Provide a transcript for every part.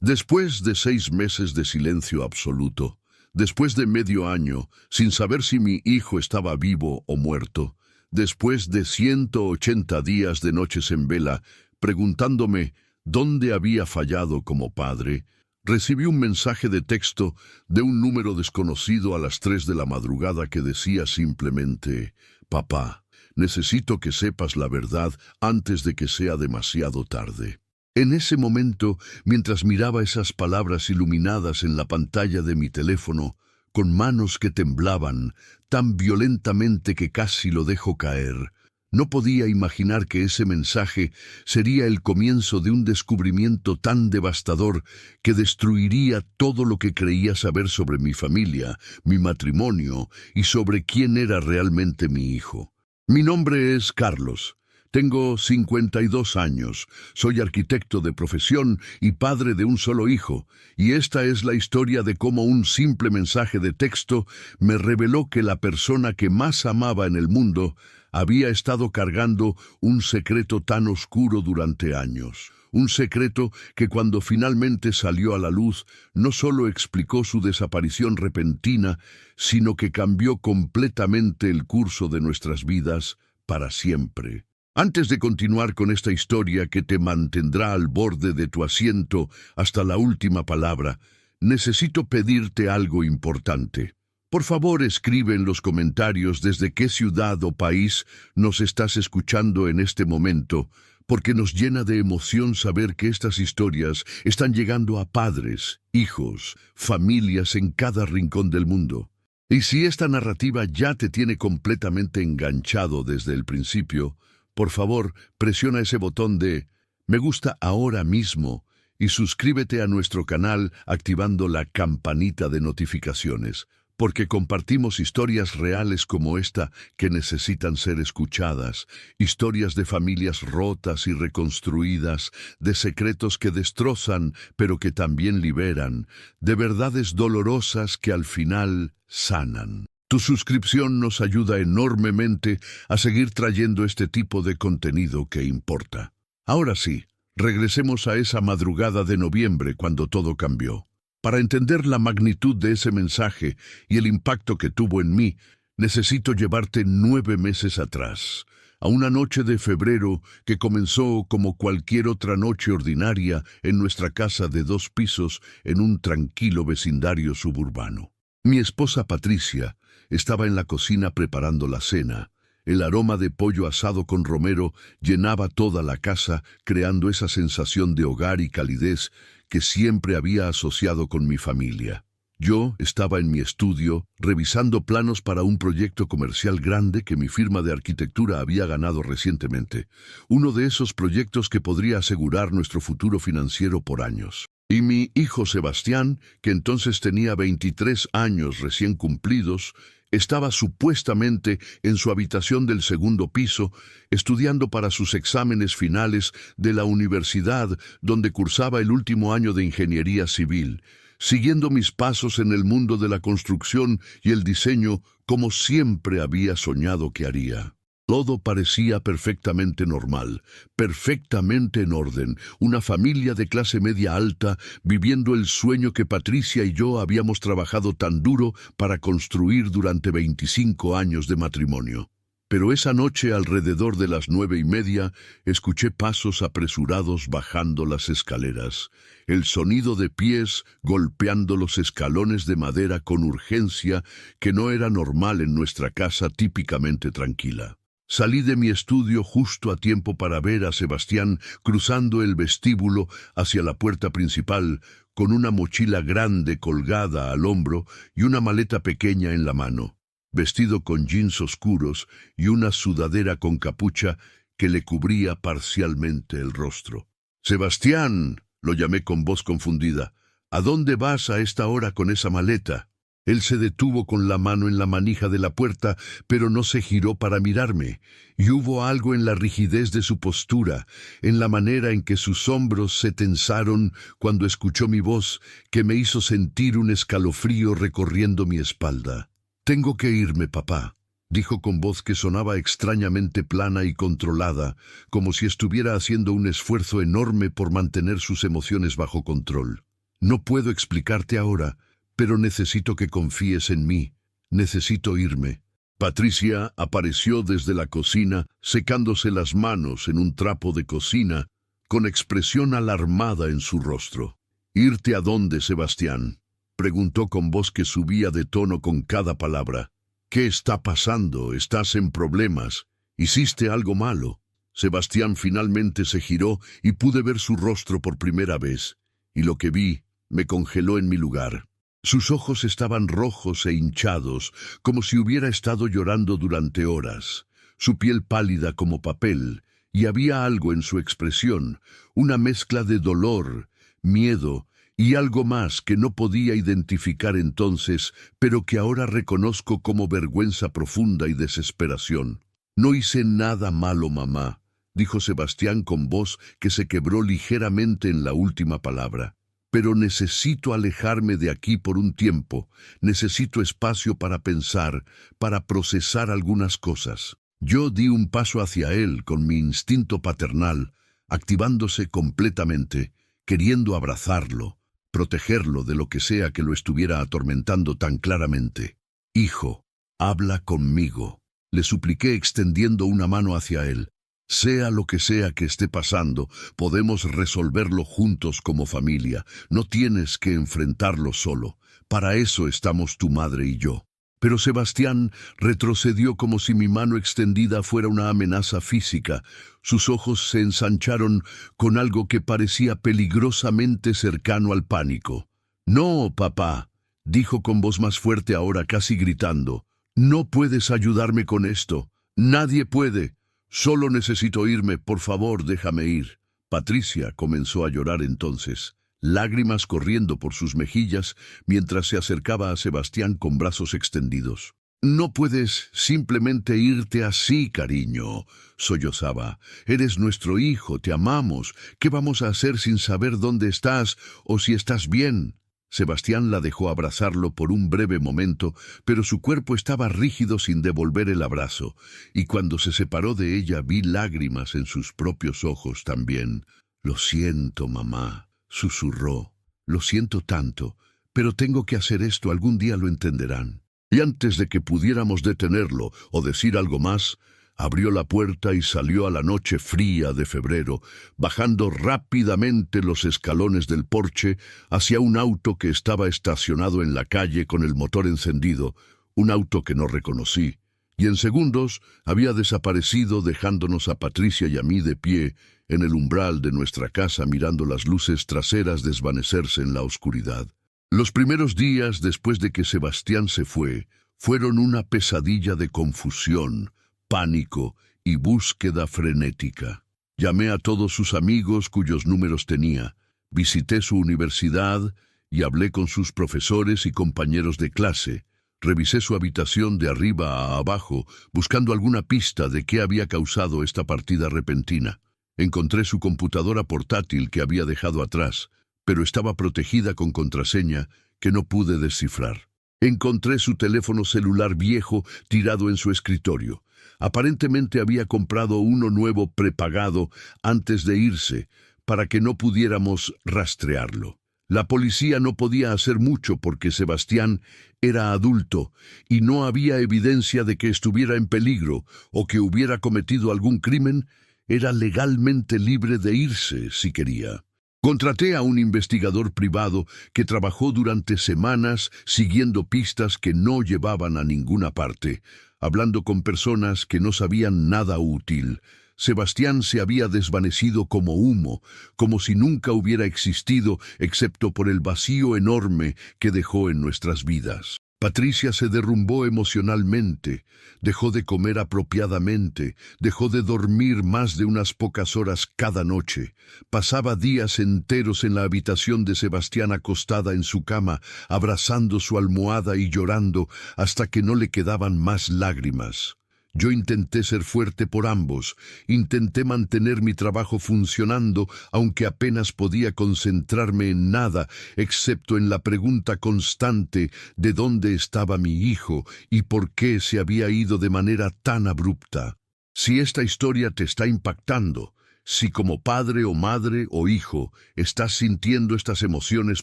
Después de 6 meses de silencio absoluto, después de medio año, sin saber si mi hijo estaba vivo o muerto, después de 180 días de noches en vela, preguntándome dónde había fallado como padre, recibí un mensaje de texto de un número desconocido a las 3 de la madrugada que decía simplemente: «Papá, necesito que sepas la verdad antes de que sea demasiado tarde». En ese momento, mientras miraba esas palabras iluminadas en la pantalla de mi teléfono, con manos que temblaban tan violentamente que casi lo dejo caer, no podía imaginar que ese mensaje sería el comienzo de un descubrimiento tan devastador que destruiría todo lo que creía saber sobre mi familia, mi matrimonio y sobre quién era realmente mi hijo. Mi nombre es Carlos. Tengo 52 años, soy arquitecto de profesión y padre de un solo hijo, y esta es la historia de cómo un simple mensaje de texto me reveló que la persona que más amaba en el mundo había estado cargando un secreto tan oscuro durante años. Un secreto que cuando finalmente salió a la luz no solo explicó su desaparición repentina, sino que cambió completamente el curso de nuestras vidas para siempre. Antes de continuar con esta historia que te mantendrá al borde de tu asiento hasta la última palabra, necesito pedirte algo importante. Por favor, escribe en los comentarios desde qué ciudad o país nos estás escuchando en este momento, porque nos llena de emoción saber que estas historias están llegando a padres, hijos, familias en cada rincón del mundo. Y si esta narrativa ya te tiene completamente enganchado desde el principio, por favor, presiona ese botón de me gusta ahora mismo y suscríbete a nuestro canal activando la campanita de notificaciones, porque compartimos historias reales como esta que necesitan ser escuchadas, historias de familias rotas y reconstruidas, de secretos que destrozan pero que también liberan, de verdades dolorosas que al final sanan. Tu suscripción nos ayuda enormemente a seguir trayendo este tipo de contenido que importa. Ahora sí, regresemos a esa madrugada de noviembre cuando todo cambió. Para entender la magnitud de ese mensaje y el impacto que tuvo en mí, necesito llevarte 9 meses atrás, a una noche de febrero que comenzó como cualquier otra noche ordinaria en nuestra casa de 2 pisos en un tranquilo vecindario suburbano. Mi esposa Patricia estaba en la cocina preparando la cena. El aroma de pollo asado con romero llenaba toda la casa, creando esa sensación de hogar y calidez que siempre había asociado con mi familia. Yo estaba en mi estudio, revisando planos para un proyecto comercial grande que mi firma de arquitectura había ganado recientemente. Uno de esos proyectos que podría asegurar nuestro futuro financiero por años. Y mi hijo Sebastián, que entonces tenía 23 años recién cumplidos, estaba supuestamente en su habitación del segundo piso, estudiando para sus exámenes finales de la universidad donde cursaba el último año de ingeniería civil, siguiendo mis pasos en el mundo de la construcción y el diseño como siempre había soñado que haría. Todo parecía perfectamente normal, perfectamente en orden, una familia de clase media alta viviendo el sueño que Patricia y yo habíamos trabajado tan duro para construir durante 25 años de matrimonio. Pero esa noche, alrededor de las 9:30, escuché pasos apresurados bajando las escaleras, el sonido de pies golpeando los escalones de madera con urgencia que no era normal en nuestra casa típicamente tranquila. Salí de mi estudio justo a tiempo para ver a Sebastián cruzando el vestíbulo hacia la puerta principal, con una mochila grande colgada al hombro y una maleta pequeña en la mano, vestido con jeans oscuros y una sudadera con capucha que le cubría parcialmente el rostro. «Sebastián», lo llamé con voz confundida, «¿a dónde vas a esta hora con esa maleta?» Él se detuvo con la mano en la manija de la puerta, pero no se giró para mirarme, y hubo algo en la rigidez de su postura, en la manera en que sus hombros se tensaron cuando escuchó mi voz, que me hizo sentir un escalofrío recorriendo mi espalda. «Tengo que irme, papá», dijo con voz que sonaba extrañamente plana y controlada, como si estuviera haciendo un esfuerzo enorme por mantener sus emociones bajo control. No puedo explicarte ahora, pero necesito que confíes en mí. Necesito irme. Patricia apareció desde la cocina, secándose las manos en un trapo de cocina, con expresión alarmada en su rostro. ¿Irte a dónde, Sebastián?, preguntó con voz que subía de tono con cada palabra. ¿Qué está pasando? ¿Estás en problemas? ¿Hiciste algo malo? Sebastián finalmente se giró y pude ver su rostro por primera vez, y lo que vi me congeló en mi lugar. Sus ojos estaban rojos e hinchados, como si hubiera estado llorando durante horas. Su piel pálida como papel, y había algo en su expresión, una mezcla de dolor, miedo y algo más que no podía identificar entonces, pero que ahora reconozco como vergüenza profunda y desesperación. «No hice nada malo, mamá», dijo Sebastián con voz que se quebró ligeramente en la última palabra. «Pero necesito alejarme de aquí por un tiempo. Necesito espacio para pensar, para procesar algunas cosas». Yo di un paso hacia él con mi instinto paternal, activándose completamente, queriendo abrazarlo, protegerlo de lo que sea que lo estuviera atormentando tan claramente. «Hijo, habla conmigo», le supliqué extendiendo una mano hacia él. «Sea lo que sea que esté pasando, podemos resolverlo juntos como familia. No tienes que enfrentarlo solo. Para eso estamos tu madre y yo». Pero Sebastián retrocedió como si mi mano extendida fuera una amenaza física. Sus ojos se ensancharon con algo que parecía peligrosamente cercano al pánico. «No, papá», dijo con voz más fuerte ahora, casi gritando. «No puedes ayudarme con esto. Nadie puede. Solo necesito irme. Por favor, déjame ir». Patricia comenzó a llorar entonces, lágrimas corriendo por sus mejillas mientras se acercaba a Sebastián con brazos extendidos. «No puedes simplemente irte así, cariño», sollozaba. «Eres nuestro hijo, te amamos. ¿Qué vamos a hacer sin saber dónde estás o si estás bien?» Sebastián la dejó abrazarlo por un breve momento, pero su cuerpo estaba rígido sin devolver el abrazo, y cuando se separó de ella vi lágrimas en sus propios ojos también. «Lo siento, mamá», susurró. «Lo siento tanto, pero tengo que hacer esto, algún día lo entenderán». Y antes de que pudiéramos detenerlo o decir algo más, abrió la puerta y salió a la noche fría de febrero, bajando rápidamente los escalones del porche hacia un auto que estaba estacionado en la calle con el motor encendido, un auto que no reconocí, y en segundos había desaparecido dejándonos a Patricia y a mí de pie en el umbral de nuestra casa mirando las luces traseras desvanecerse en la oscuridad. Los primeros días después de que Sebastián se fue, fueron una pesadilla de confusión, pánico y búsqueda frenética. Llamé a todos sus amigos cuyos números tenía, visité su universidad y hablé con sus profesores y compañeros de clase. Revisé su habitación de arriba a abajo, buscando alguna pista de qué había causado esta partida repentina. Encontré su computadora portátil que había dejado atrás, pero estaba protegida con contraseña que no pude descifrar. Encontré su teléfono celular viejo tirado en su escritorio. Aparentemente había comprado uno nuevo prepagado antes de irse, para que no pudiéramos rastrearlo. La policía no podía hacer mucho porque Sebastián era adulto y no había evidencia de que estuviera en peligro o que hubiera cometido algún crimen. Era legalmente libre de irse si quería. Contraté a un investigador privado que trabajó durante semanas siguiendo pistas que no llevaban a ninguna parte, hablando con personas que no sabían nada útil. Sebastián se había desvanecido como humo, como si nunca hubiera existido excepto por el vacío enorme que dejó en nuestras vidas. Patricia se derrumbó emocionalmente, dejó de comer apropiadamente, dejó de dormir más de unas pocas horas cada noche. Pasaba días enteros en la habitación de Sebastián acostada en su cama, abrazando su almohada y llorando hasta que no le quedaban más lágrimas. Yo intenté ser fuerte por ambos, intenté mantener mi trabajo funcionando, aunque apenas podía concentrarme en nada, excepto en la pregunta constante de dónde estaba mi hijo y por qué se había ido de manera tan abrupta. Si esta historia te está impactando, Si como padre o madre o hijo estás sintiendo estas emociones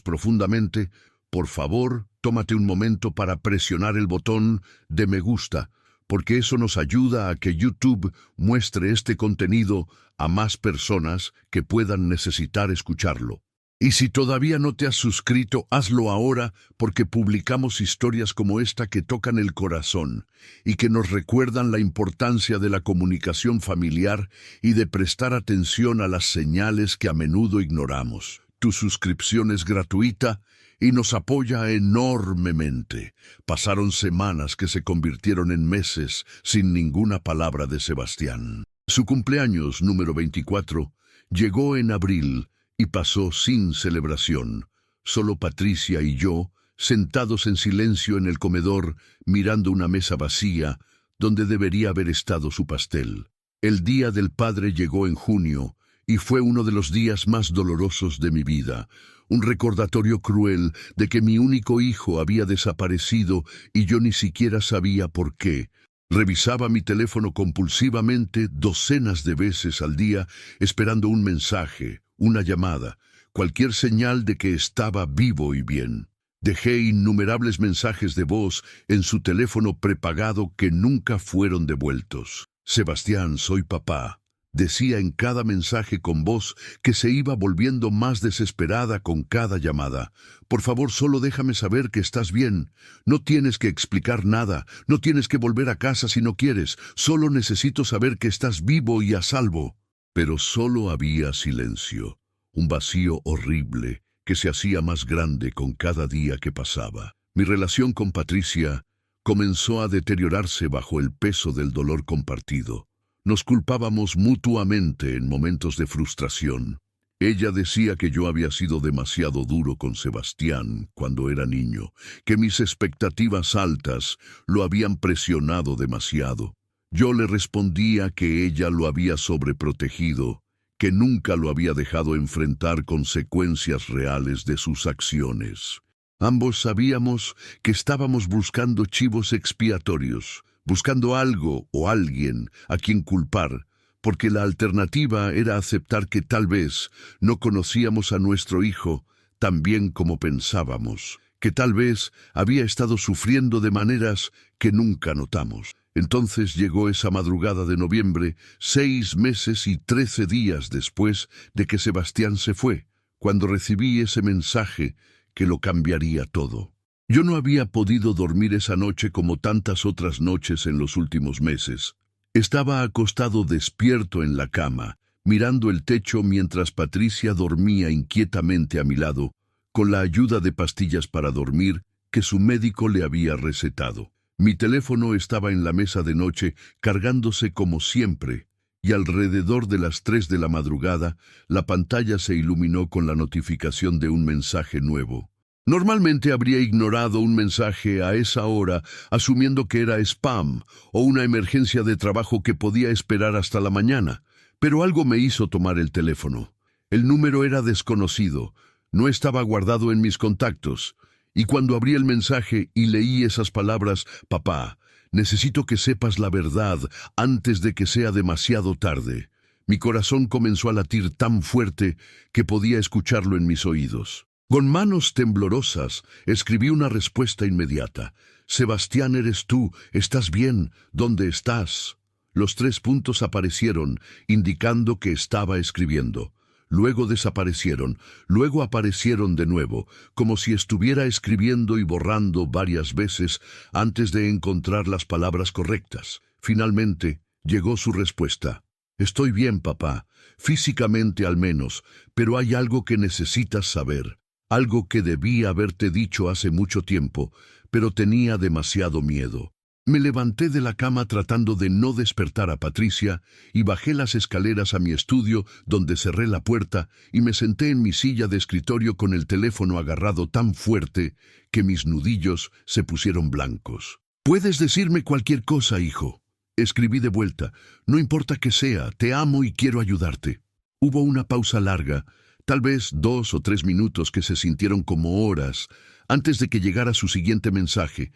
profundamente, por favor, tómate un momento para presionar el botón de me gusta, porque eso nos ayuda a que YouTube muestre este contenido a más personas que puedan necesitar escucharlo. Y si todavía no te has suscrito, hazlo ahora, porque publicamos historias como esta que tocan el corazón y que nos recuerdan la importancia de la comunicación familiar y de prestar atención a las señales que a menudo ignoramos. Tu suscripción es gratuita y nos apoya enormemente. Pasaron semanas que se convirtieron en meses sin ninguna palabra de Sebastián. Su cumpleaños número 24 llegó en abril y pasó sin celebración. Solo Patricia y yo, sentados en silencio en el comedor, mirando una mesa vacía donde debería haber estado su pastel. El Día del Padre llegó en junio y fue uno de los días más dolorosos de mi vida. Un recordatorio cruel de que mi único hijo había desaparecido y yo ni siquiera sabía por qué. Revisaba mi teléfono compulsivamente docenas de veces al día, esperando un mensaje, una llamada, cualquier señal de que estaba vivo y bien. Dejé innumerables mensajes de voz en su teléfono prepagado que nunca fueron devueltos. Sebastián, soy papá. Decía en cada mensaje con voz que se iba volviendo más desesperada con cada llamada. Por favor, solo déjame saber que estás bien. No tienes que explicar nada, no tienes que volver a casa si no quieres. Solo necesito saber que estás vivo y a salvo. Pero solo había silencio, un vacío horrible que se hacía más grande con cada día que pasaba. Mi relación con Patricia comenzó a deteriorarse bajo el peso del dolor compartido. Nos culpábamos mutuamente en momentos de frustración. Ella decía que yo había sido demasiado duro con Sebastián cuando era niño, que mis expectativas altas lo habían presionado demasiado. Yo le respondía que ella lo había sobreprotegido, que nunca lo había dejado enfrentar consecuencias reales de sus acciones. Ambos sabíamos que estábamos buscando chivos expiatorios, buscando algo o alguien a quien culpar, porque la alternativa era aceptar que tal vez no conocíamos a nuestro hijo tan bien como pensábamos, que tal vez había estado sufriendo de maneras que nunca notamos. Entonces llegó esa madrugada de noviembre, 6 meses y 13 días después de que Sebastián se fue, cuando recibí ese mensaje que lo cambiaría todo. Yo no había podido dormir esa noche como tantas otras noches en los últimos meses. Estaba acostado despierto en la cama, mirando el techo mientras Patricia dormía inquietamente a mi lado, con la ayuda de pastillas para dormir que su médico le había recetado. Mi teléfono estaba en la mesa de noche, cargándose como siempre, y alrededor de las 3 de la madrugada, la pantalla se iluminó con la notificación de un mensaje nuevo. Normalmente habría ignorado un mensaje a esa hora, asumiendo que era spam o una emergencia de trabajo que podía esperar hasta la mañana, pero algo me hizo tomar el teléfono. El número era desconocido, no estaba guardado en mis contactos, y cuando abrí el mensaje y leí esas palabras, papá, necesito que sepas la verdad antes de que sea demasiado tarde. Mi corazón comenzó a latir tan fuerte que podía escucharlo en mis oídos. Con manos temblorosas, escribí una respuesta inmediata. Sebastián, eres tú, ¿estás bien? ¿Dónde estás? Los 3 puntos aparecieron, indicando que estaba escribiendo. Luego desaparecieron, luego aparecieron de nuevo, como si estuviera escribiendo y borrando varias veces antes de encontrar las palabras correctas. Finalmente, llegó su respuesta. Estoy bien, papá, físicamente al menos, pero hay algo que necesitas saber. Algo que debía haberte dicho hace mucho tiempo, pero tenía demasiado miedo. Me levanté de la cama tratando de no despertar a Patricia y bajé las escaleras a mi estudio, donde cerré la puerta y me senté en mi silla de escritorio con el teléfono agarrado tan fuerte que mis nudillos se pusieron blancos. «Puedes decirme cualquier cosa, hijo», escribí de vuelta. «No importa que sea, te amo y quiero ayudarte». Hubo una pausa larga, tal vez 2 o 3 minutos que se sintieron como horas, antes de que llegara su siguiente mensaje,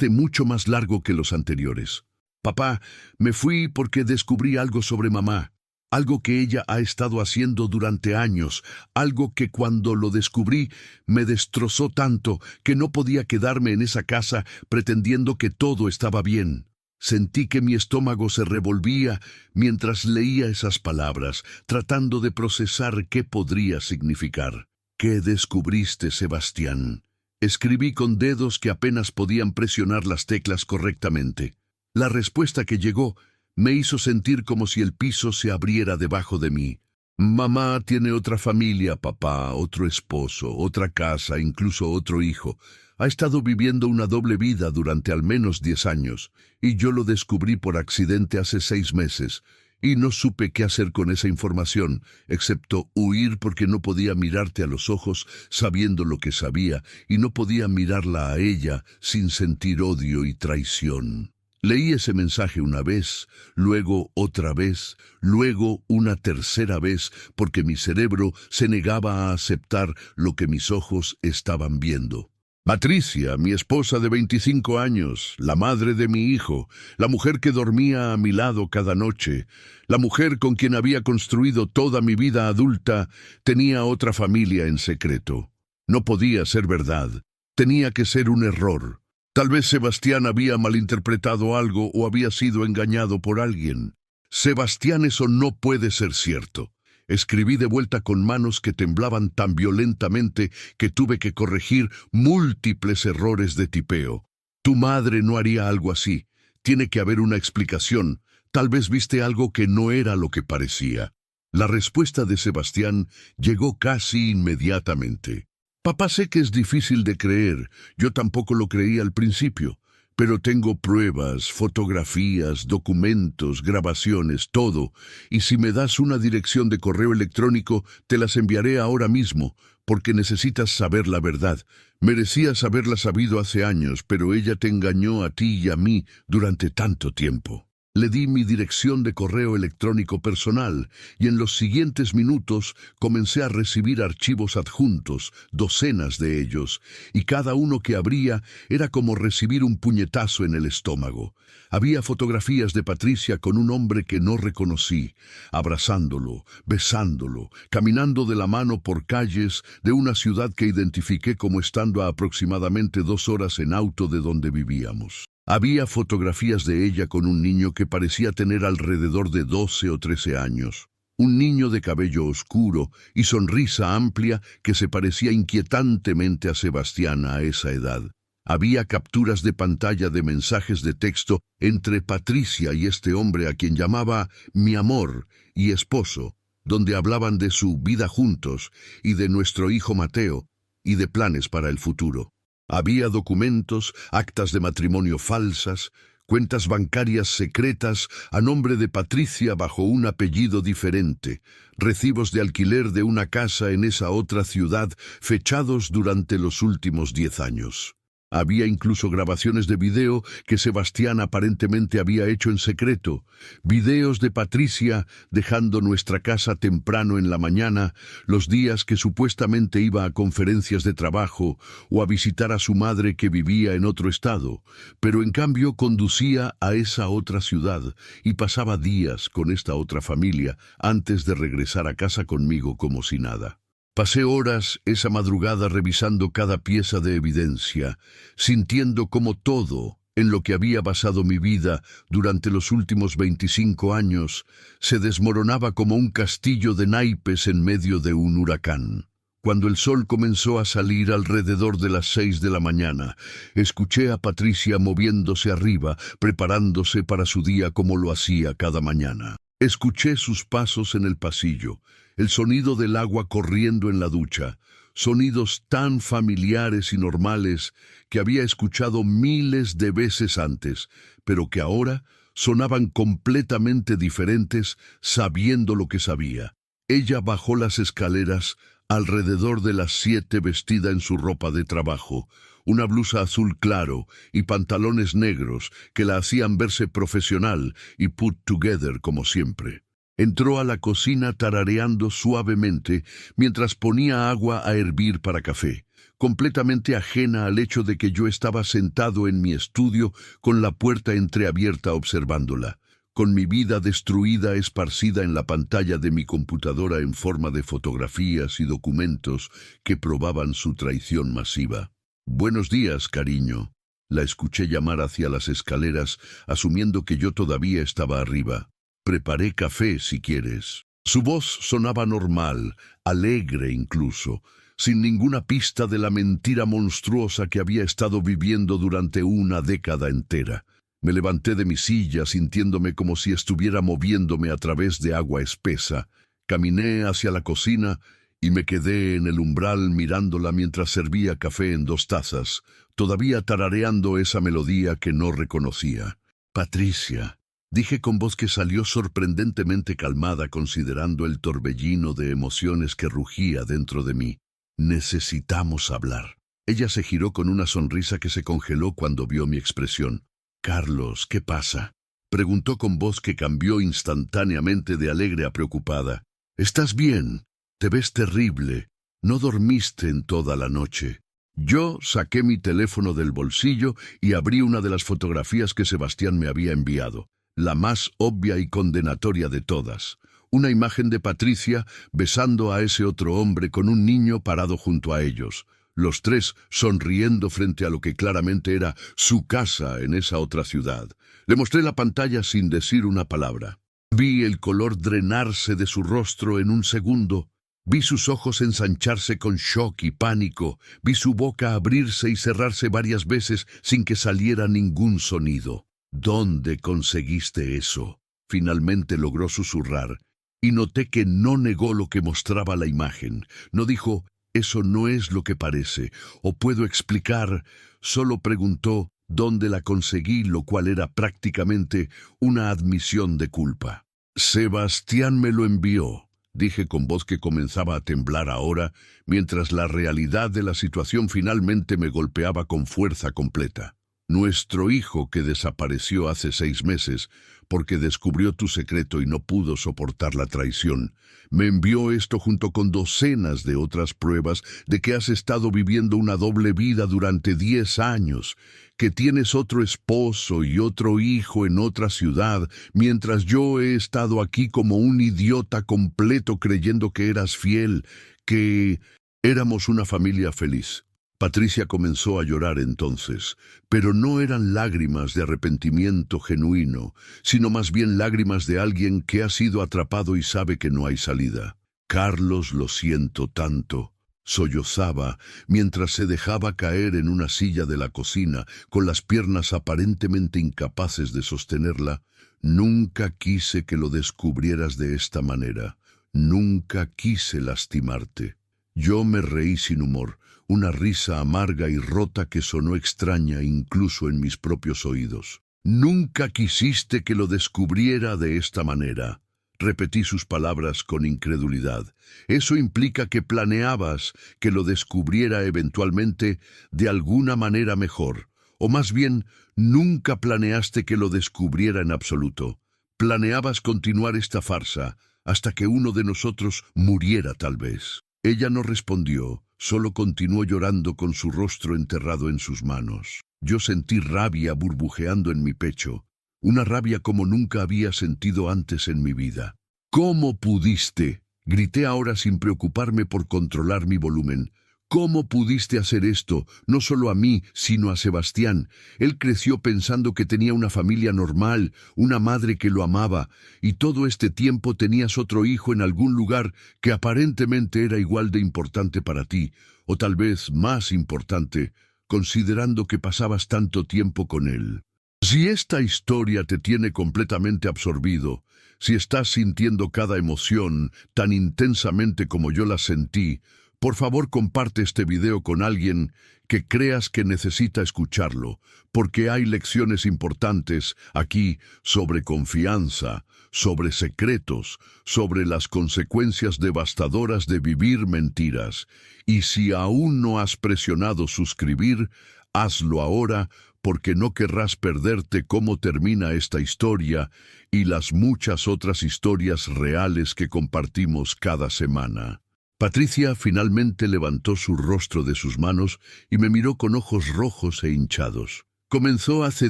mucho más largo que los anteriores. «Papá, me fui porque descubrí algo sobre mamá. algo que ella ha estado haciendo durante años, algo que cuando lo descubrí me destrozó tanto que no podía quedarme en esa casa pretendiendo que todo estaba bien. Sentí que mi estómago se revolvía mientras leía esas palabras, tratando de procesar qué podría significar. ¿Qué descubriste, Sebastián? Escribí con dedos que apenas podían presionar las teclas correctamente. La respuesta que llegó me hizo sentir como si el piso se abriera debajo de mí. Mamá tiene otra familia, papá, otro esposo, otra casa, incluso otro hijo. Ha estado viviendo una doble vida durante al menos 10 años, y yo lo descubrí por accidente hace 6 meses, y no supe qué hacer con esa información, excepto huir porque no podía mirarte a los ojos sabiendo lo que sabía, y no podía mirarla a ella sin sentir odio y traición. Leí ese mensaje una vez, luego otra vez, luego una tercera vez, porque mi cerebro se negaba a aceptar lo que mis ojos estaban viendo. Patricia, mi esposa de 25 años, la madre de mi hijo, la mujer que dormía a mi lado cada noche, la mujer con quien había construido toda mi vida adulta, tenía otra familia en secreto. No podía ser verdad, tenía que ser un error. Tal vez Sebastián había malinterpretado algo o había sido engañado por alguien. Sebastián, eso no puede ser cierto. Escribí de vuelta con manos que temblaban tan violentamente que tuve que corregir múltiples errores de tipeo. Tu madre no haría algo así. Tiene que haber una explicación. Tal vez viste algo que no era lo que parecía. La respuesta de Sebastián llegó casi inmediatamente. Papá, sé que es difícil de creer, yo tampoco lo creí al principio, pero tengo pruebas, fotografías, documentos, grabaciones, todo, y si me das una dirección de correo electrónico, te las enviaré ahora mismo, porque necesitas saber la verdad. Merecías haberla sabido hace años, pero ella te engañó a ti y a mí durante tanto tiempo. Le di mi dirección de correo electrónico personal y en los siguientes minutos comencé a recibir archivos adjuntos, docenas de ellos, y cada uno que abría era como recibir un puñetazo en el estómago. Había fotografías de Patricia con un hombre que no reconocí, abrazándolo, besándolo, caminando de la mano por calles de una ciudad que identifiqué como estando a aproximadamente 2 horas en auto de donde vivíamos. Había fotografías de ella con un niño que parecía tener alrededor de 12 o 13 años. Un niño de cabello oscuro y sonrisa amplia que se parecía inquietantemente a Sebastián a esa edad. Había capturas de pantalla de mensajes de texto entre Patricia y este hombre a quien llamaba mi amor y esposo, donde hablaban de su vida juntos y de nuestro hijo Mateo y de planes para el futuro. Había documentos, actas de matrimonio falsas, cuentas bancarias secretas a nombre de Patricia bajo un apellido diferente, recibos de alquiler de una casa en esa otra ciudad fechados durante los últimos 10 años. Había incluso grabaciones de video que Sebastián aparentemente había hecho en secreto, videos de Patricia dejando nuestra casa temprano en la mañana, los días que supuestamente iba a conferencias de trabajo o a visitar a su madre que vivía en otro estado, pero en cambio conducía a esa otra ciudad y pasaba días con esta otra familia antes de regresar a casa conmigo como si nada. Pasé horas esa madrugada revisando cada pieza de evidencia, sintiendo cómo todo, en lo que había basado mi vida durante los últimos 25 años, se desmoronaba como un castillo de naipes en medio de un huracán. Cuando el sol comenzó a salir alrededor de las 6 de la mañana, escuché a Patricia moviéndose arriba, preparándose para su día como lo hacía cada mañana. Escuché sus pasos en el pasillo, el sonido del agua corriendo en la ducha, sonidos tan familiares y normales que había escuchado miles de veces antes, pero que ahora sonaban completamente diferentes sabiendo lo que sabía. Ella bajó las escaleras alrededor de las 7 vestida en su ropa de trabajo, una blusa azul claro y pantalones negros que la hacían verse profesional y put together como siempre. Entró a la cocina tarareando suavemente mientras ponía agua a hervir para café, completamente ajena al hecho de que yo estaba sentado en mi estudio con la puerta entreabierta observándola. con mi vida destruida esparcida en la pantalla de mi computadora en forma de fotografías y documentos que probaban su traición masiva. «Buenos días, cariño». La escuché llamar hacia las escaleras, asumiendo que yo todavía estaba arriba. «Preparé café, si quieres». Su voz sonaba normal, alegre incluso, sin ninguna pista de la mentira monstruosa que había estado viviendo durante una década entera. Me levanté de mi silla sintiéndome como si estuviera moviéndome a través de agua espesa. Caminé hacia la cocina y me quedé en el umbral mirándola mientras servía café en 2 tazas, todavía tarareando esa melodía que no reconocía. «Patricia», dije con voz que salió sorprendentemente calmada considerando el torbellino de emociones que rugía dentro de mí. «Necesitamos hablar». Ella se giró con una sonrisa que se congeló cuando vio mi expresión. «Carlos, ¿qué pasa?», preguntó con voz que cambió instantáneamente de alegre a preocupada. «¿Estás bien? Te ves terrible. No dormiste en toda la noche». Yo saqué mi teléfono del bolsillo y abrí una de las fotografías que Sebastián me había enviado, la más obvia y condenatoria de todas. Una imagen de Patricia besando a ese otro hombre con un niño parado junto a ellos. Los 3 sonriendo frente a lo que claramente era su casa en esa otra ciudad. Le mostré la pantalla sin decir una palabra. Vi el color drenarse de su rostro en un segundo. Vi sus ojos ensancharse con shock y pánico. Vi su boca abrirse y cerrarse varias veces sin que saliera ningún sonido. «¿Dónde conseguiste eso?», finalmente logró susurrar. Y noté que no negó lo que mostraba la imagen. No dijo: «Eso no es lo que parece», o «puedo explicar». Solo preguntó dónde la conseguí, lo cual era prácticamente una admisión de culpa. «Sebastián me lo envió», dije con voz que comenzaba a temblar ahora, mientras la realidad de la situación finalmente me golpeaba con fuerza completa. «Nuestro hijo que desapareció hace 6 meses porque descubrió tu secreto y no pudo soportar la traición. Me envió esto junto con docenas de otras pruebas de que has estado viviendo una doble vida durante 10 años, que tienes otro esposo y otro hijo en otra ciudad, mientras yo he estado aquí como un idiota completo creyendo que eras fiel, que éramos una familia feliz». Patricia comenzó a llorar entonces, pero no eran lágrimas de arrepentimiento genuino, sino más bien lágrimas de alguien que ha sido atrapado y sabe que no hay salida. «Carlos, lo siento tanto», sollozaba mientras se dejaba caer en una silla de la cocina, con las piernas aparentemente incapaces de sostenerla. «Nunca quise que lo descubrieras de esta manera. Nunca quise lastimarte». Yo me reí sin humor, una risa amarga y rota que sonó extraña incluso en mis propios oídos. «Nunca quisiste que lo descubriera de esta manera». Repetí sus palabras con incredulidad. «Eso implica que planeabas que lo descubriera eventualmente de alguna manera mejor. O más bien, nunca planeaste que lo descubriera en absoluto. Planeabas continuar esta farsa hasta que uno de nosotros muriera tal vez». Ella no respondió, solo continuó llorando con su rostro enterrado en sus manos. Yo sentí rabia burbujeando en mi pecho, una rabia como nunca había sentido antes en mi vida. «¿Cómo pudiste?», grité ahora sin preocuparme por controlar mi volumen. «¿Cómo pudiste hacer esto? No solo a mí, sino a Sebastián. Él creció pensando que tenía una familia normal, una madre que lo amaba, y todo este tiempo tenías otro hijo en algún lugar que aparentemente era igual de importante para ti, o tal vez más importante, considerando que pasabas tanto tiempo con él. Si esta historia te tiene completamente absorbido, si estás sintiendo cada emoción tan intensamente como yo la sentí, por favor comparte este video con alguien que creas que necesita escucharlo, porque hay lecciones importantes aquí sobre confianza, sobre secretos, sobre las consecuencias devastadoras de vivir mentiras. Y si aún no has presionado suscribir, hazlo ahora, porque no querrás perderte cómo termina esta historia y las muchas otras historias reales que compartimos cada semana. Patricia finalmente levantó su rostro de sus manos y me miró con ojos rojos e hinchados. «Comenzó hace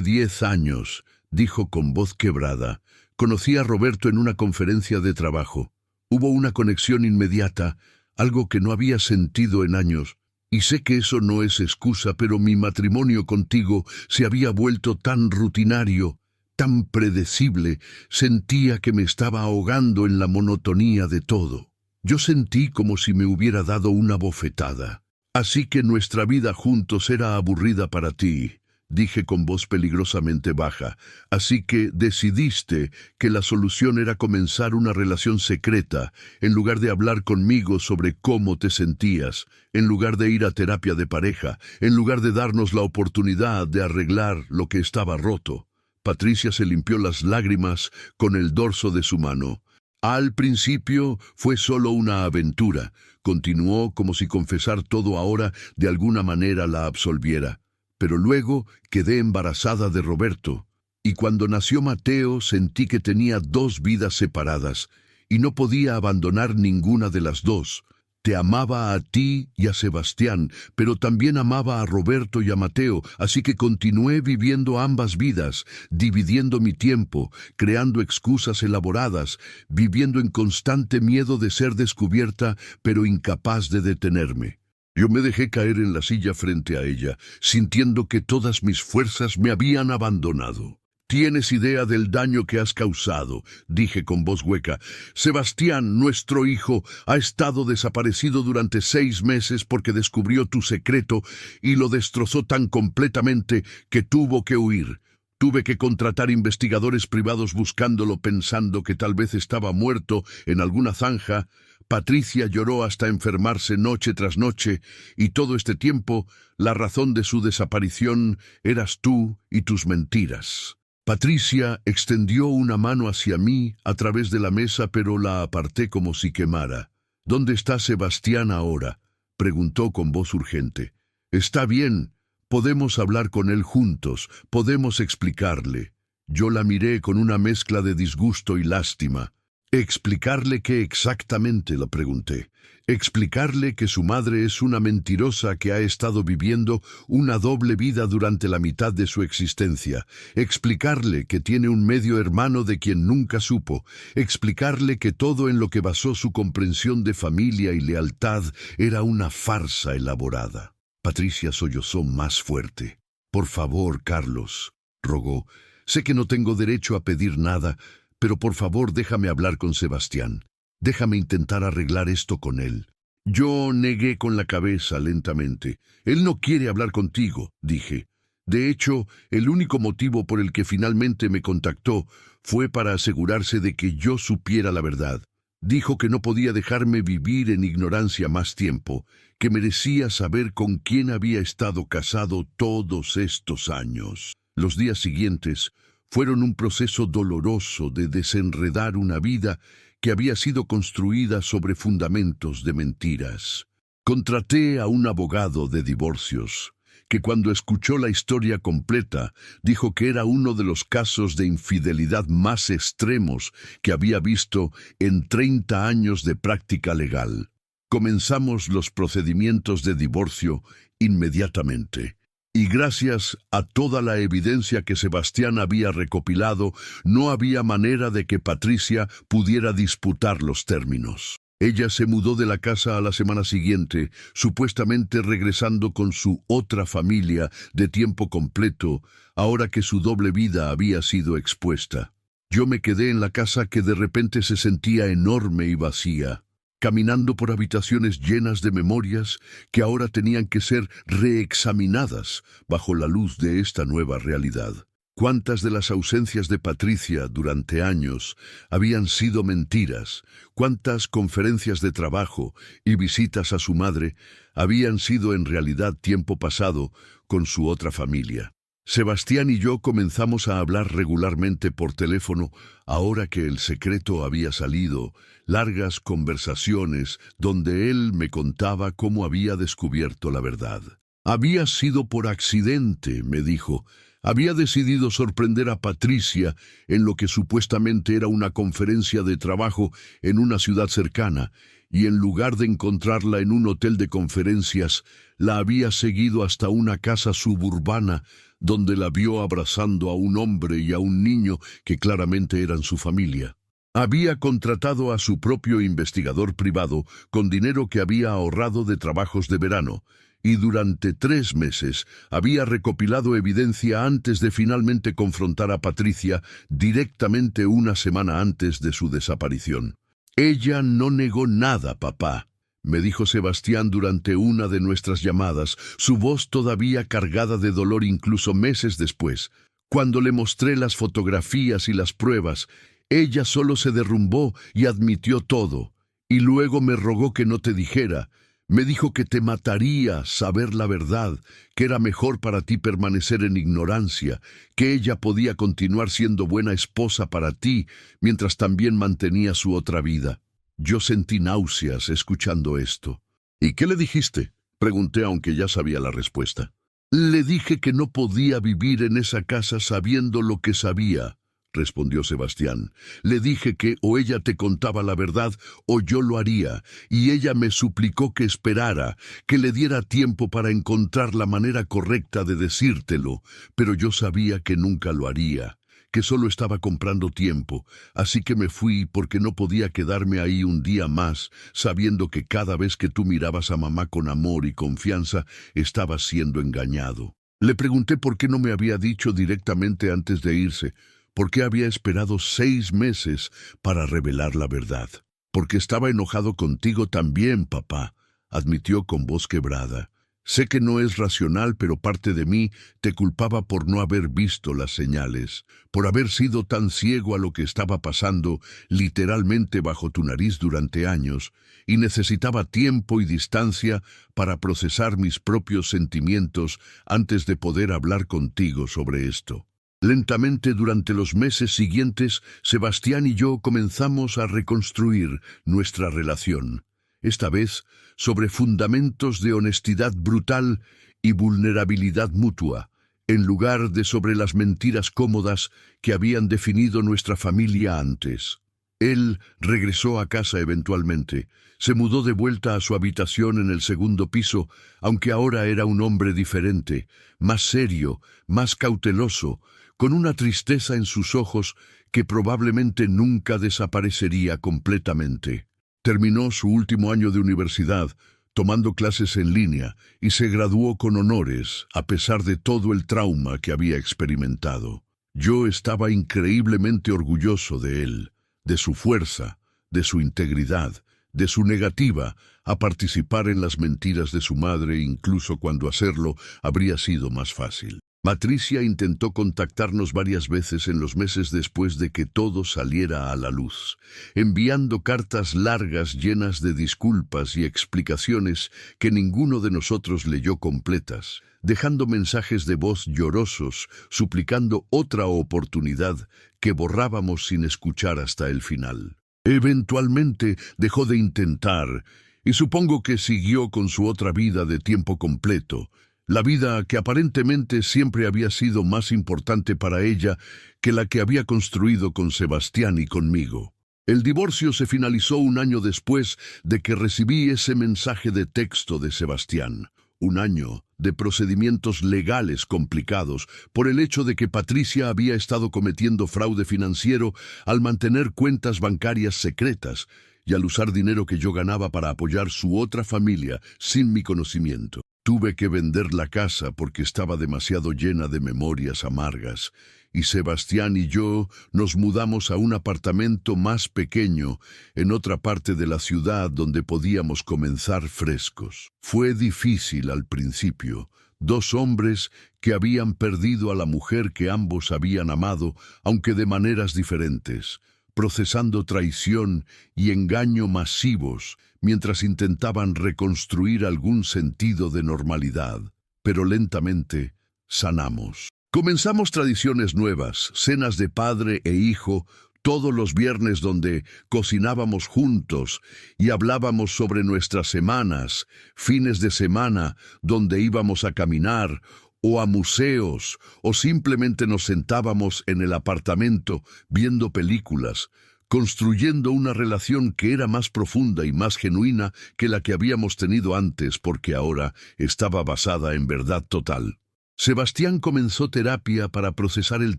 10 años», dijo con voz quebrada, Conocí a Roberto en una conferencia de trabajo. Hubo una conexión inmediata, algo que no había sentido en años. Y sé que eso no es excusa, pero mi matrimonio contigo se había vuelto tan rutinario, tan predecible, sentía que me estaba ahogando en la monotonía de todo. Yo sentí como si me hubiera dado una bofetada. Así que nuestra vida juntos era aburrida para ti, dije con voz peligrosamente baja. Así que decidiste que la solución era comenzar una relación secreta, en lugar de hablar conmigo sobre cómo te sentías, en lugar de ir a terapia de pareja, en lugar de darnos la oportunidad de arreglar lo que estaba roto. Patricia se limpió las lágrimas con el dorso de su mano. Al principio fue solo una aventura, continuó como si confesar todo ahora de alguna manera la absolviera. Pero luego quedé embarazada de Roberto, y cuando nació Mateo sentí que tenía dos vidas separadas, y no podía abandonar ninguna de las dos. Te amaba a ti y a Sebastián, pero también amaba a Roberto y a Mateo, así que continué viviendo ambas vidas, dividiendo mi tiempo, creando excusas elaboradas, viviendo en constante miedo de ser descubierta, pero incapaz de detenerme. Yo me dejé caer en la silla frente a ella, sintiendo que todas mis fuerzas me habían abandonado. «¿Tienes idea del daño que has causado?», dije con voz hueca. «Sebastián, nuestro hijo, ha estado desaparecido durante 6 meses porque descubrió tu secreto y lo destrozó tan completamente que tuvo que huir. Tuve que contratar investigadores privados buscándolo pensando que tal vez estaba muerto en alguna zanja. Patricia lloró hasta enfermarse noche tras noche, y todo este tiempo la razón de su desaparición eras tú y tus mentiras». Patricia extendió una mano hacia mí a través de la mesa, pero la aparté como si quemara. «¿Dónde está Sebastián ahora?», preguntó con voz urgente. «Está bien, podemos hablar con él juntos, podemos explicarle». Yo la miré con una mezcla de disgusto y lástima. «¿Explicarle qué exactamente?», le pregunté. «Explicarle que su madre es una mentirosa que ha estado viviendo una doble vida durante la mitad de su existencia. Explicarle que tiene un medio hermano de quien nunca supo. Explicarle que todo en lo que basó su comprensión de familia y lealtad era una farsa elaborada». Patricia sollozó más fuerte. «Por favor, Carlos», rogó. «Sé que no tengo derecho a pedir nada, pero por favor déjame hablar con Sebastián. Déjame intentar arreglar esto con él». Yo negué con la cabeza lentamente. «Él no quiere hablar contigo», dije. De hecho, el único motivo por el que finalmente me contactó fue para asegurarse de que yo supiera la verdad. Dijo que no podía dejarme vivir en ignorancia más tiempo, que merecía saber con quién había estado casado todos estos años. Los días siguientes fueron un proceso doloroso de desenredar una vida que había sido construida sobre fundamentos de mentiras. Contraté a un abogado de divorcios, que cuando escuchó la historia completa, dijo que era uno de los casos de infidelidad más extremos que había visto en 30 años de práctica legal. Comenzamos los procedimientos de divorcio inmediatamente. Y gracias a toda la evidencia que Sebastián había recopilado, no había manera de que Patricia pudiera disputar los términos. Ella se mudó de la casa a la semana siguiente, supuestamente regresando con su otra familia de tiempo completo, ahora que su doble vida había sido expuesta. Yo me quedé en la casa que de repente se sentía enorme y vacía, caminando por habitaciones llenas de memorias que ahora tenían que ser reexaminadas bajo la luz de esta nueva realidad. ¿Cuántas de las ausencias de Patricia durante años habían sido mentiras? ¿Cuántas conferencias de trabajo y visitas a su madre habían sido en realidad tiempo pasado con su otra familia? Sebastián y yo comenzamos a hablar regularmente por teléfono ahora que el secreto había salido, largas conversaciones donde él me contaba cómo había descubierto la verdad. «Había sido por accidente», me dijo. «Había decidido sorprender a Patricia en lo que supuestamente era una conferencia de trabajo en una ciudad cercana, y en lugar de encontrarla en un hotel de conferencias, la había seguido hasta una casa suburbana donde la vio abrazando a un hombre y a un niño que claramente eran su familia. Había contratado a su propio investigador privado con dinero que había ahorrado de trabajos de verano, y durante 3 meses había recopilado evidencia antes de finalmente confrontar a Patricia directamente una semana antes de su desaparición. Ella no negó nada, papá, me dijo Sebastián durante una de nuestras llamadas, su voz todavía cargada de dolor incluso meses después. Cuando le mostré las fotografías y las pruebas, ella solo se derrumbó y admitió todo, y luego me rogó que no te dijera. Me dijo que te mataría saber la verdad, que era mejor para ti permanecer en ignorancia, que ella podía continuar siendo buena esposa para ti, mientras también mantenía su otra vida. Yo sentí náuseas escuchando esto. ¿Y qué le dijiste?, pregunté aunque ya sabía la respuesta. Le dije que no podía vivir en esa casa sabiendo lo que sabía, respondió Sebastián. Le dije que o ella te contaba la verdad o yo lo haría, y ella me suplicó que esperara, que le diera tiempo para encontrar la manera correcta de decírtelo, pero yo sabía que nunca lo haría, que solo estaba comprando tiempo, así que me fui porque no podía quedarme ahí un día más, sabiendo que cada vez que tú mirabas a mamá con amor y confianza, estabas siendo engañado. Le pregunté por qué no me había dicho directamente antes de irse, por qué había esperado 6 meses para revelar la verdad. Porque estaba enojado contigo también, papá, admitió con voz quebrada. Sé que no es racional, pero parte de mí te culpaba por no haber visto las señales, por haber sido tan ciego a lo que estaba pasando literalmente bajo tu nariz durante años, y necesitaba tiempo y distancia para procesar mis propios sentimientos antes de poder hablar contigo sobre esto. Lentamente, durante los meses siguientes, Sebastián y yo comenzamos a reconstruir nuestra relación, esta vez sobre fundamentos de honestidad brutal y vulnerabilidad mutua, en lugar de sobre las mentiras cómodas que habían definido nuestra familia antes. Él regresó a casa eventualmente, se mudó de vuelta a su habitación en el 2.º piso, aunque ahora era un hombre diferente, más serio, más cauteloso, con una tristeza en sus ojos que probablemente nunca desaparecería completamente. Terminó su último año de universidad, tomando clases en línea, y se graduó con honores, a pesar de todo el trauma que había experimentado. Yo estaba increíblemente orgulloso de él, de su fuerza, de su integridad, de su negativa a participar en las mentiras de su madre, incluso cuando hacerlo habría sido más fácil. Patricia intentó contactarnos varias veces en los meses después de que todo saliera a la luz, enviando cartas largas llenas de disculpas y explicaciones que ninguno de nosotros leyó completas, dejando mensajes de voz llorosos, suplicando otra oportunidad que borrábamos sin escuchar hasta el final. Eventualmente dejó de intentar, y supongo que siguió con su otra vida de tiempo completo, la vida que aparentemente siempre había sido más importante para ella que la que había construido con Sebastián y conmigo. El divorcio se finalizó un año después de que recibí ese mensaje de texto de Sebastián. Un año de procedimientos legales complicados por el hecho de que Patricia había estado cometiendo fraude financiero al mantener cuentas bancarias secretas y al usar dinero que yo ganaba para apoyar su otra familia sin mi conocimiento. Tuve que vender la casa porque estaba demasiado llena de memorias amargas, y Sebastián y yo nos mudamos a un apartamento más pequeño en otra parte de la ciudad donde podíamos comenzar frescos. Fue difícil al principio. 2 hombres que habían perdido a la mujer que ambos habían amado, aunque de maneras diferentes, procesando traición y engaño masivos mientras intentaban reconstruir algún sentido de normalidad. Pero lentamente sanamos. Comenzamos tradiciones nuevas, cenas de padre e hijo, todos los viernes donde cocinábamos juntos y hablábamos sobre nuestras semanas, fines de semana donde íbamos a caminar o a museos, o simplemente nos sentábamos en el apartamento viendo películas, construyendo una relación que era más profunda y más genuina que la que habíamos tenido antes porque ahora estaba basada en verdad total. Sebastián comenzó terapia para procesar el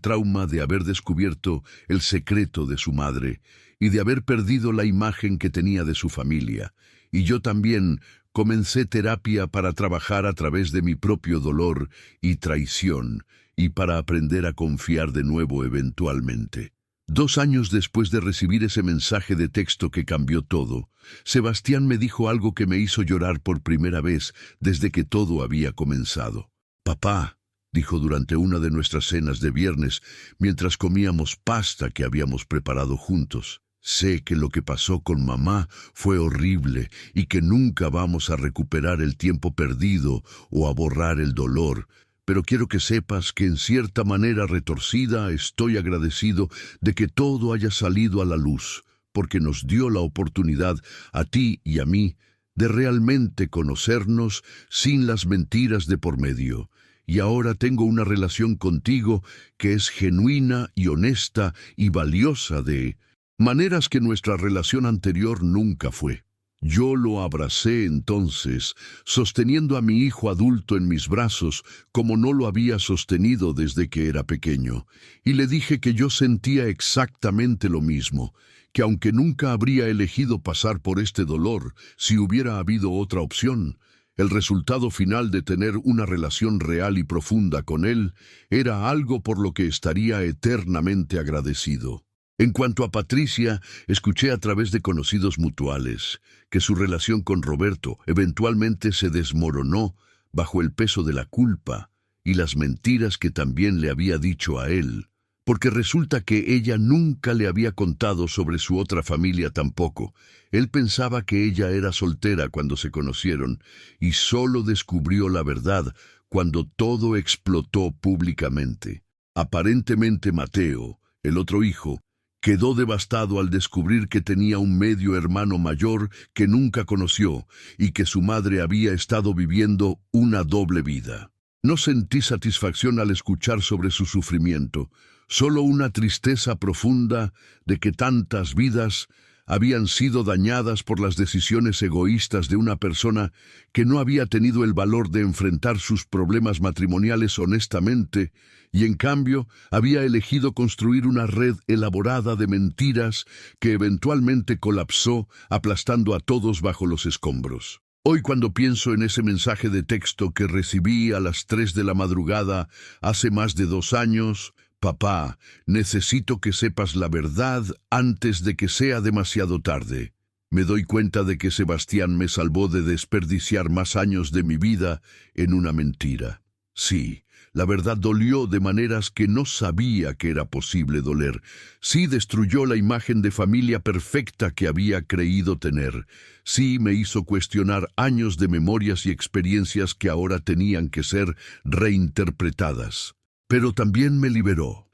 trauma de haber descubierto el secreto de su madre y de haber perdido la imagen que tenía de su familia. Y yo también comencé terapia para trabajar a través de mi propio dolor y traición y para aprender a confiar de nuevo eventualmente. 2 años después de recibir ese mensaje de texto que cambió todo, Sebastián me dijo algo que me hizo llorar por primera vez desde que todo había comenzado. «Papá», dijo durante una de nuestras cenas de viernes, mientras comíamos pasta que habíamos preparado juntos, «sé que lo que pasó con mamá fue horrible y que nunca vamos a recuperar el tiempo perdido o a borrar el dolor. Pero quiero que sepas que en cierta manera retorcida estoy agradecido de que todo haya salido a la luz, porque nos dio la oportunidad, a ti y a mí, de realmente conocernos sin las mentiras de por medio. Y ahora tengo una relación contigo que es genuina y honesta y valiosa de maneras que nuestra relación anterior nunca fue». Yo lo abracé entonces, sosteniendo a mi hijo adulto en mis brazos, como no lo había sostenido desde que era pequeño, y le dije que yo sentía exactamente lo mismo, que aunque nunca habría elegido pasar por este dolor si hubiera habido otra opción, el resultado final de tener una relación real y profunda con él era algo por lo que estaría eternamente agradecido. En cuanto a Patricia, escuché a través de conocidos mutuales que su relación con Roberto eventualmente se desmoronó bajo el peso de la culpa y las mentiras que también le había dicho a él, porque resulta que ella nunca le había contado sobre su otra familia tampoco. Él pensaba que ella era soltera cuando se conocieron y solo descubrió la verdad cuando todo explotó públicamente. Aparentemente Mateo, el otro hijo, quedó devastado al descubrir que tenía un medio hermano mayor que nunca conoció y que su madre había estado viviendo una doble vida. No sentí satisfacción al escuchar sobre su sufrimiento, solo una tristeza profunda de que tantas vidas habían sido dañadas por las decisiones egoístas de una persona que no había tenido el valor de enfrentar sus problemas matrimoniales honestamente y en cambio había elegido construir una red elaborada de mentiras que eventualmente colapsó, aplastando a todos bajo los escombros. Hoy cuando pienso en ese mensaje de texto que recibí a las 3 de la madrugada hace más de 2 años, «Papá, necesito que sepas la verdad antes de que sea demasiado tarde». Me doy cuenta de que Sebastián me salvó de desperdiciar más años de mi vida en una mentira. Sí, la verdad dolió de maneras que no sabía que era posible doler. Sí destruyó la imagen de familia perfecta que había creído tener. Sí me hizo cuestionar años de memorias y experiencias que ahora tenían que ser reinterpretadas. Pero también me liberó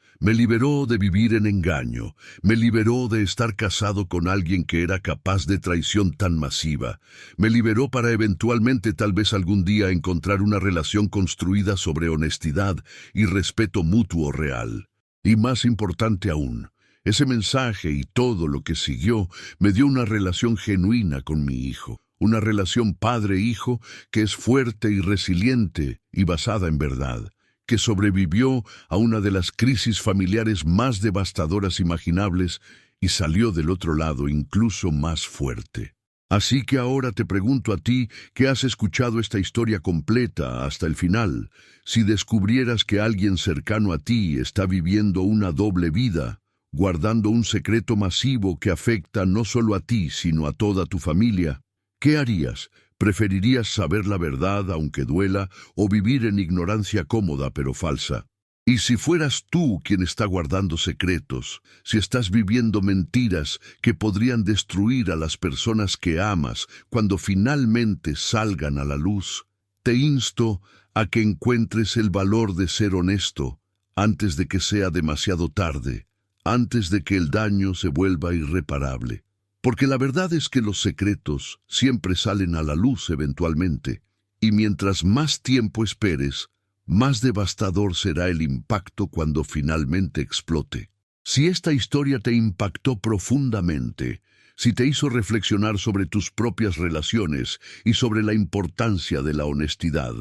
de vivir en engaño, me liberó de estar casado con alguien que era capaz de traición tan masiva, me liberó para eventualmente tal vez algún día encontrar una relación construida sobre honestidad y respeto mutuo real. Y más importante aún, ese mensaje y todo lo que siguió me dio una relación genuina con mi hijo, una relación padre-hijo que es fuerte y resiliente y basada en verdad, que sobrevivió a una de las crisis familiares más devastadoras imaginables y salió del otro lado incluso más fuerte. Así que ahora te pregunto a ti, que has escuchado esta historia completa hasta el final, si descubrieras que alguien cercano a ti está viviendo una doble vida, guardando un secreto masivo que afecta no solo a ti, sino a toda tu familia, ¿qué harías? ¿Preferirías saber la verdad aunque duela o vivir en ignorancia cómoda pero falsa? Y si fueras tú quien está guardando secretos, si estás viviendo mentiras que podrían destruir a las personas que amas cuando finalmente salgan a la luz, te insto a que encuentres el valor de ser honesto antes de que sea demasiado tarde, antes de que el daño se vuelva irreparable. Porque la verdad es que los secretos siempre salen a la luz eventualmente, y mientras más tiempo esperes, más devastador será el impacto cuando finalmente explote. Si esta historia te impactó profundamente, si te hizo reflexionar sobre tus propias relaciones y sobre la importancia de la honestidad,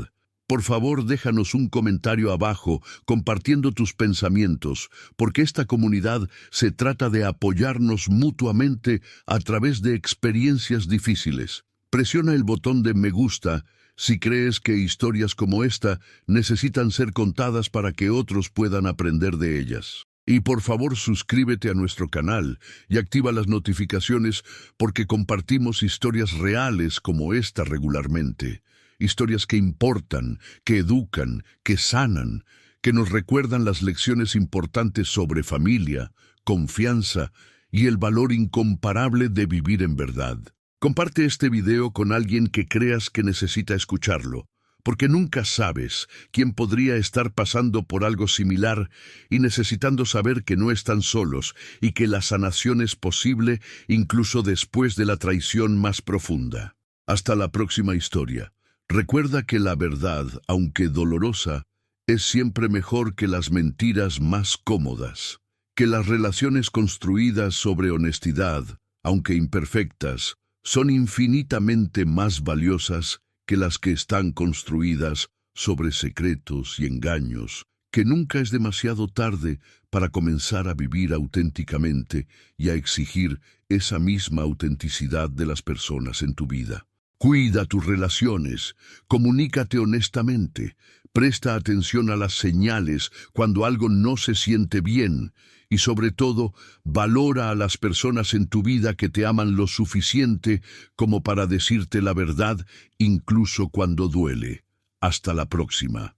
Por favor, déjanos un comentario abajo compartiendo tus pensamientos, porque esta comunidad se trata de apoyarnos mutuamente a través de experiencias difíciles. Presiona el botón de me gusta si crees que historias como esta necesitan ser contadas para que otros puedan aprender de ellas. Y por favor suscríbete a nuestro canal y activa las notificaciones porque compartimos historias reales como esta regularmente. Historias que importan, que educan, que sanan, que nos recuerdan las lecciones importantes sobre familia, confianza y el valor incomparable de vivir en verdad. Comparte este video con alguien que creas que necesita escucharlo, porque nunca sabes quién podría estar pasando por algo similar y necesitando saber que no están solos y que la sanación es posible incluso después de la traición más profunda. Hasta la próxima historia. Recuerda que la verdad, aunque dolorosa, es siempre mejor que las mentiras más cómodas, que las relaciones construidas sobre honestidad, aunque imperfectas, son infinitamente más valiosas que las que están construidas sobre secretos y engaños, que nunca es demasiado tarde para comenzar a vivir auténticamente y a exigir esa misma autenticidad de las personas en tu vida. Cuida tus relaciones, comunícate honestamente, presta atención a las señales cuando algo no se siente bien y sobre todo, valora a las personas en tu vida que te aman lo suficiente como para decirte la verdad incluso cuando duele. Hasta la próxima.